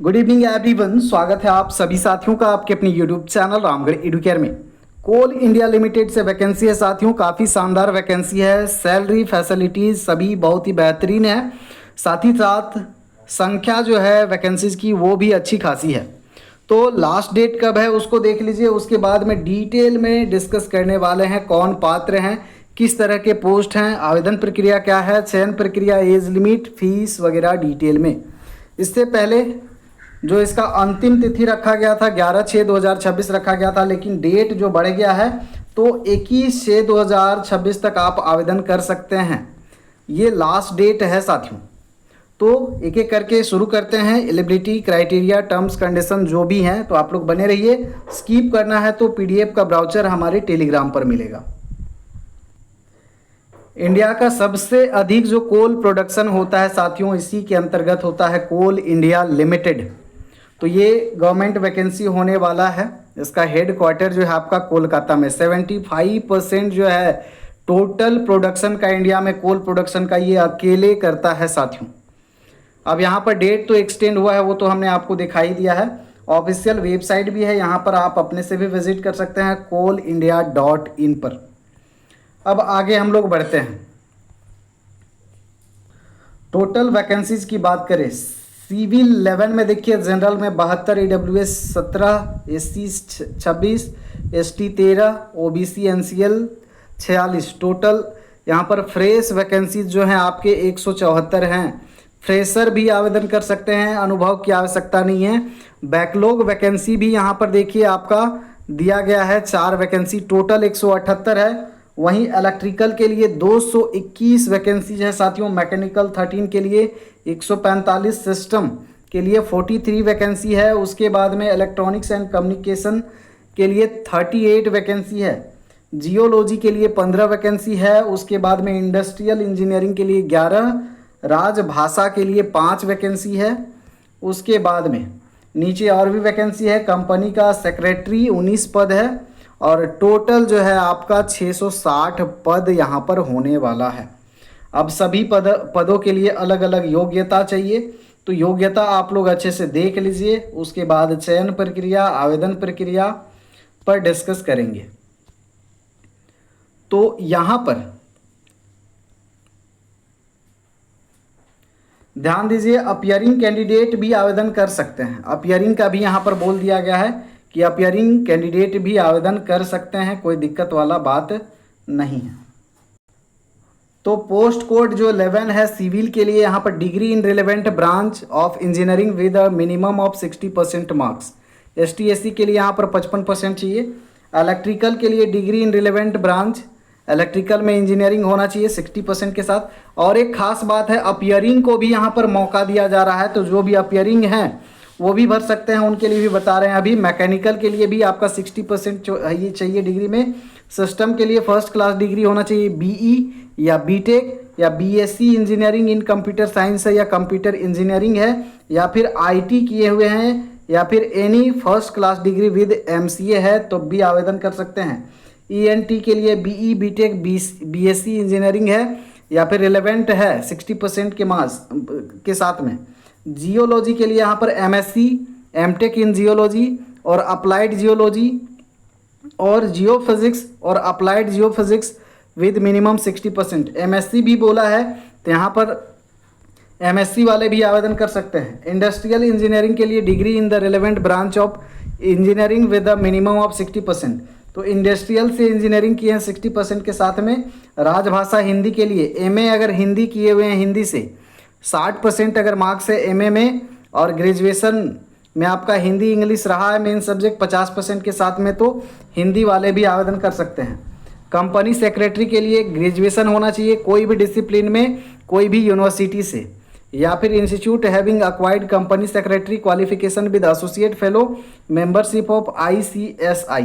Good evening everyone, स्वागत है आप सभी साथियों का आपके अपने यूट्यूब चैनल रामगढ़ एडुकेयर में। कोल इंडिया लिमिटेड से वैकेंसी है साथियों, काफ़ी शानदार वैकेंसी है। सैलरी फैसिलिटीज सभी बहुत ही बेहतरीन है, साथ ही साथ संख्या जो है वैकेंसीज की वो भी अच्छी खासी है। तो लास्ट डेट कब है उसको देख लीजिए, उसके बाद में डिटेल में डिस्कस करने वाले हैं कौन पात्र हैं, किस तरह के पोस्ट हैं, आवेदन प्रक्रिया क्या है, चयन प्रक्रिया, एज लिमिट, फीस वगैरह डिटेल में। इससे पहले जो इसका अंतिम तिथि रखा गया था 11/6/2026 रखा गया था, लेकिन डेट जो बढ़ गया है तो 21/6/2026 तक आप आवेदन कर सकते हैं। ये लास्ट डेट है साथियों। तो एक एक करके शुरू करते हैं। एलिजिबिलिटी क्राइटेरिया, टर्म्स कंडीशन जो भी हैं, तो आप लोग बने रहिए। स्किप करना है तो पीडीएफ का ब्राउचर हमारे टेलीग्राम पर मिलेगा। इंडिया का सबसे अधिक जो कोल प्रोडक्शन होता है साथियों, इसी के अंतर्गत होता है कोल इंडिया लिमिटेड। तो ये गवर्नमेंट वैकेंसी होने वाला है। इसका हेड क्वार्टर जो है आपका कोलकाता में। 75% जो है टोटल प्रोडक्शन का इंडिया में, कोल प्रोडक्शन का ये अकेले करता है साथियों। अब यहाँ पर डेट तो एक्सटेंड हुआ है, वो तो हमने आपको दिखाई दिया है। ऑफिशियल वेबसाइट भी है, यहाँ पर आप अपने से भी विजिट कर सकते हैं coalindia.in पर। अब आगे हम लोग बढ़ते हैं। टोटल वैकेंसीज की बात करें, सिविल 11 में देखिए, जनरल में 72, EWS 17, SC 26, ST 13, OBC NCL 46। Total यहाँ पर फ्रेश वैकेंसीज जो हैं आपके 174 हैं। फ्रेशर भी आवेदन कर सकते हैं, अनुभव की आवश्यकता नहीं है। बैकलॉग वैकेंसी भी यहाँ पर देखिए आपका दिया गया है, 4 वैकेंसी, टोटल 178 है। वहीं इलेक्ट्रिकल के लिए 221 वैकेंसीज है साथियों, मैकेनिकल 13 के लिए 145, सिस्टम के लिए 43 वैकेंसी है। उसके बाद में इलेक्ट्रॉनिक्स एंड कम्युनिकेशन के लिए 38 वैकेंसी है। जियोलॉजी के लिए 15 वैकेंसी है। उसके बाद में इंडस्ट्रियल इंजीनियरिंग के लिए 11, राजभाषा के लिए 5 वैकेंसी है। उसके बाद में नीचे और भी वैकेंसी है। कंपनी का सेक्रेटरी 19 पद है और टोटल जो है आपका 660 पद यहाँ पर होने वाला है। अब सभी पदों के लिए अलग अलग योग्यता चाहिए, तो योग्यता आप लोग अच्छे से देख लीजिए। उसके बाद चयन प्रक्रिया, आवेदन प्रक्रिया पर डिस्कस करेंगे। तो यहाँ पर ध्यान दीजिए, अपीयरिंग कैंडिडेट भी आवेदन कर सकते हैं। अपीयरिंग का भी यहाँ पर बोल दिया गया है कि अपीयरिंग कैंडिडेट भी आवेदन कर सकते हैं, कोई दिक्कत वाला बात नहीं है। तो पोस्ट कोड जो 11 है सिविल के लिए, यहाँ पर degree in relevant branch of engineering with a minimum of 60% marks. ST SC के लिए यहाँ पर 55% चाहिए। इलेक्ट्रिकल के लिए degree in relevant branch, electrical में इंजीनियरिंग होना चाहिए 60% के साथ। और एक खास बात है, अपीयरिंग को भी यहाँ पर मौका दिया जा रहा है, तो जो भी अपीयरिंग हैं वो भी भर सकते हैं, उनके लिए भी बता रहे हैं अभी। मैकेनिकल के लिए भी आपका 60% ये चाहिए डिग्री में। सिस्टम के लिए फर्स्ट क्लास डिग्री होना चाहिए, BE या BTech या BSc engineering in computer science है या कंप्यूटर इंजीनियरिंग है, या फिर IT किए हुए हैं, या फिर any first class degree with MCA है तो भी आवेदन कर सकते हैं। ENT के लिए BE BTech BSc इंजीनियरिंग है या फिर रिलेवेंट है 60% के मार्क्स के साथ में। जियोलॉजी के लिए यहाँ पर MSc MTech इन जियोलॉजी और अप्लाइड जियोलॉजी और जियोफिजिक्स और applied geophysics with minimum 60%। MSc भी बोला है तो यहाँ पर MSc वाले भी आवेदन कर सकते हैं। इंडस्ट्रियल इंजीनियरिंग के लिए degree in the relevant branch of engineering with the minimum of 60%। तो इंडस्ट्रियल से इंजीनियरिंग किए हैं 60% के साथ में। राजभाषा हिंदी के लिए MA अगर हिंदी किए हुए हैं, हिंदी से 60% अगर मार्क्स है MA में, और ग्रेजुएशन में आपका हिंदी इंग्लिश रहा है मेन सब्जेक्ट 50% के साथ में, तो हिंदी वाले भी आवेदन कर सकते हैं। कंपनी सेक्रेटरी के लिए ग्रेजुएशन होना चाहिए कोई भी डिसिप्लिन में, कोई भी यूनिवर्सिटी से, या फिर institute having acquired company secretary qualification with associate fellow membership of ICSI।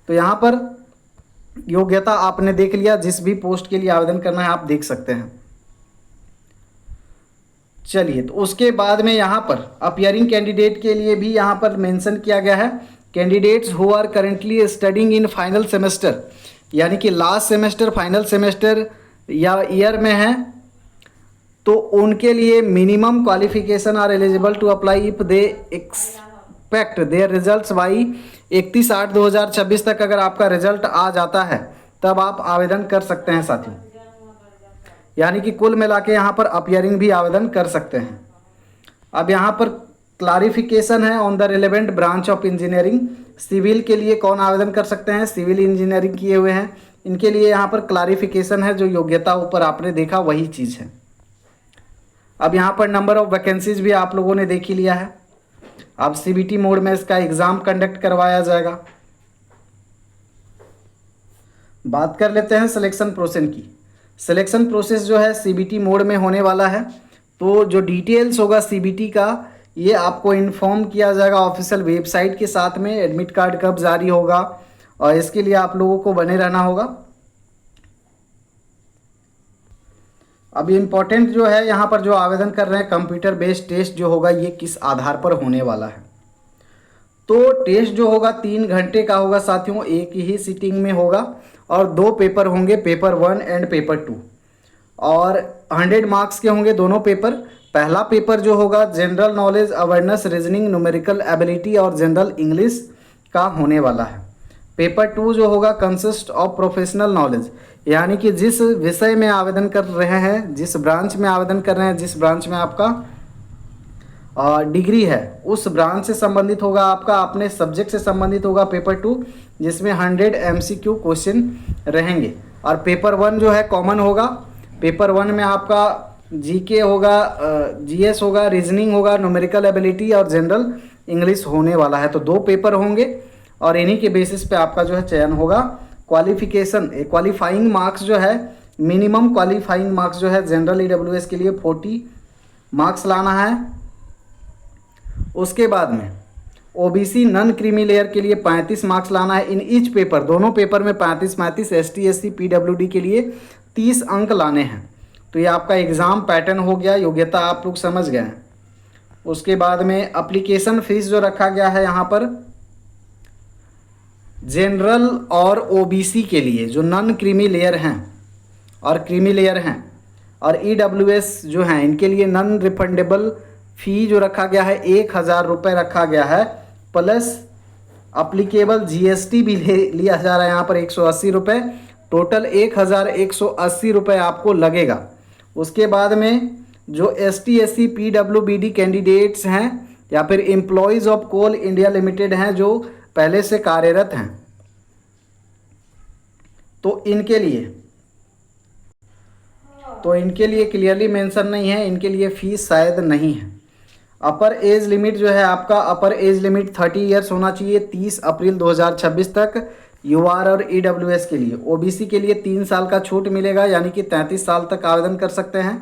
तो यहाँ पर योग्यता आपने देख लिया, जिस भी पोस्ट के लिए आवेदन करना है आप देख सकते हैं। चलिए, तो उसके बाद में यहाँ पर अपीयरिंग कैंडिडेट के लिए भी यहाँ पर मेंशन किया गया है, candidates who are currently studying in final semester, यानी कि लास्ट सेमेस्टर, फाइनल सेमेस्टर या ईयर में है, तो उनके लिए minimum qualification are eligible to apply if they expect their results by 31/8/2026 तक अगर आपका रिजल्ट आ जाता है तब आप आवेदन कर सकते हैं साथियों। यानी कि कुल मिला के यहाँ पर अपीयरिंग भी आवेदन कर सकते हैं। अब यहाँ पर क्लारिफिकेशन है on the relevant branch of engineering. Civil के लिए कौन आवेदन कर सकते हैं? सिविल इंजीनियरिंग किए हुए हैं, इनके लिए यहाँ पर क्लारिफिकेशन है, जो योग्यता ऊपर आपने देखा वही चीज़ है। अब यहाँ पर नंबर ऑफ वैकेंसीज भी आप लोगों ने देख ही लिया है। अब सीबीटी मोड में इसका एग्ज़ाम कंडक्ट करवाया जाएगा। बात कर लेते हैं सिलेक्शन प्रोसेस की। सिलेक्शन प्रोसेस जो है सीबीटी मोड में होने वाला है, तो जो डिटेल्स होगा सीबीटी का ये आपको इन्फॉर्म किया जाएगा ऑफिशियल वेबसाइट के साथ में। एडमिट कार्ड कब जारी होगा और इसके लिए आप लोगों को बने रहना होगा। अब इम्पॉर्टेंट जो है यहाँ पर जो आवेदन कर रहे हैं, कंप्यूटर बेस्ड टेस्ट जो होगा ये किस आधार पर होने वाला है? तो टेस्ट जो होगा 3 घंटे का होगा साथियों, एक ही सीटिंग में होगा और 2 पेपर होंगे, पेपर 1 एंड पेपर 2, और 100 मार्क्स के होंगे दोनों पेपर। पहला पेपर जो होगा general knowledge, awareness, reasoning, numerical ability और जनरल इंग्लिश का होने वाला है। पेपर 2 जो होगा कंसिस्ट ऑफ प्रोफेशनल नॉलेज, यानी कि जिस विषय में आवेदन कर रहे हैं, जिस ब्रांच में आवेदन कर रहे हैं, जिस ब्रांच में आपका डिग्री है उस ब्रांच से संबंधित होगा, आपका अपने सब्जेक्ट से संबंधित होगा पेपर 2, जिसमें 100 MCQ क्वेश्चन रहेंगे। और पेपर 1 जो है कॉमन होगा। पेपर 1 में आपका जीके होगा, जीएस होगा, रीजनिंग होगा, न्यूमेरिकल एबिलिटी और जनरल इंग्लिश होने वाला है। तो 2 पेपर होंगे और इन्हीं के बेसिस पे आपका जो है चयन होगा। क्वालिफिकेशन क्वालिफाइंग मार्क्स जो है, मिनिमम क्वालिफाइंग मार्क्स जो है जनरल EWS के लिए 40 मार्क्स लाना है। उसके बाद में ओबीसी नॉन क्रीमी लेयर के लिए 35 मार्क्स लाना है इन ईच पेपर, दोनों पेपर में 35-35, ST SC PWD के लिए 30 अंक लाने हैं। तो ये आपका एग्ज़ाम पैटर्न हो गया, योग्यता आप लोग समझ गए हैं। उसके बाद में एप्लीकेशन फीस जो रखा गया है यहाँ पर जनरल और ओबीसी के लिए, जो नॉन क्रीमी लेयर हैं और क्रीमी लेयर हैं और EWS जो हैं, इनके लिए नॉन रिफंडेबल फ़ी जो रखा गया है 1000 रुपये रखा गया है, प्लस अप्लीकेबल GST भी लिया जा रहा है यहाँ पर 180 रुपये। टोटल 1180 रुपये आपको लगेगा। उसके बाद में जो ST SC PWBD कैंडिडेट्स हैं या फिर employees of Coal India Limited हैं जो पहले से कार्यरत हैं, तो इनके लिए क्लियरली मेंशन नहीं है, इनके लिए फ़ीस शायद नहीं है। अपर एज लिमिट जो है आपका, अपर एज लिमिट 30 ईयर्स होना चाहिए 30 अप्रैल 2026 तक UR और EWS के लिए। OBC के लिए 3 साल का छूट मिलेगा, यानी कि 33 साल तक आवेदन कर सकते हैं।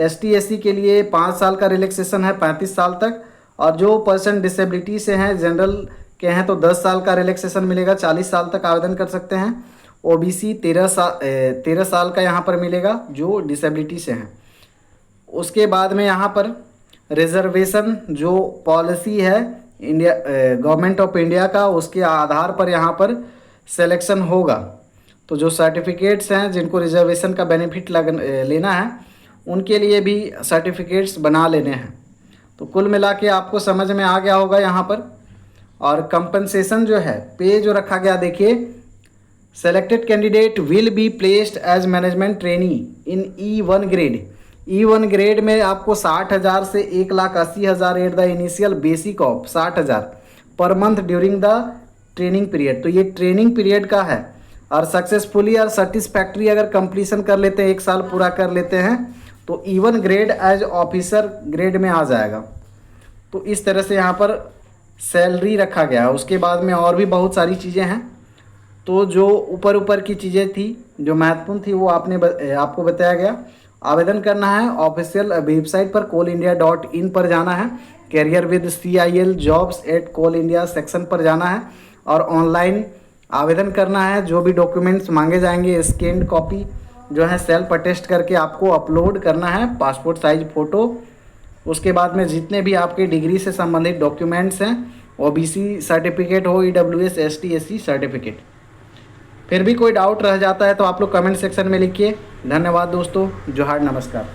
ST SC के लिए 5 साल का रिलैक्सेशन है 35 साल तक, और जो पर्सन डिसेबिलिटी से हैं, जनरल के हैं, तो 10 साल का रिलैक्सेशन मिलेगा, 40 साल तक आवेदन कर सकते हैं। OBC 13 साल का यहाँ पर मिलेगा जो डिसेबिलिटी से हैं। उसके बाद में यहाँ पर रिजर्वेशन जो पॉलिसी है इंडिया गवर्नमेंट ऑफ इंडिया का, उसके आधार पर यहाँ पर सिलेक्शन होगा। तो जो सर्टिफिकेट्स हैं जिनको रिजर्वेशन का बेनिफिट लेना है, उनके लिए भी सर्टिफिकेट्स बना लेने हैं। तो कुल मिला के आपको समझ में आ गया होगा यहाँ पर। और कंपनसेशन जो है, पे जो रखा गया, देखिए, selected candidate will be placed as management trainee in E1 grade. E1 grade में आपको 60,000 से 1,80,000 at the initial basic of 60,000 per month during the training period. तो ये ट्रेनिंग पीरियड का है, और सक्सेसफुली और सेटिस्फैक्ट्री अगर कंप्लीशन कर लेते हैं, 1 साल पूरा कर लेते हैं, तो E1 grade as officer grade में आ जाएगा। तो इस तरह से यहाँ पर सैलरी रखा गया है। उसके बाद में और भी बहुत सारी चीज़ें हैं। तो जो ऊपर की चीज़ें थी जो महत्वपूर्ण थी वो आपको बताया गया। आवेदन करना है ऑफिशियल वेबसाइट पर coalindia.in पर जाना है, career with CIL jobs at Coal India section पर जाना है और ऑनलाइन आवेदन करना है। जो भी डॉक्यूमेंट्स मांगे जाएंगे, स्कैन कॉपी जो है सेल्फ अटेस्ट करके आपको अपलोड करना है, पासपोर्ट साइज फ़ोटो। उसके बाद में जितने भी आपके डिग्री से संबंधित डॉक्यूमेंट्स हैं, OBC सर्टिफिकेट हो, EWS ST SC सर्टिफिकेट। फिर भी कोई डाउट रह जाता है तो आप लोग कमेंट सेक्शन में लिखिए। धन्यवाद दोस्तों, जोहार, नमस्कार।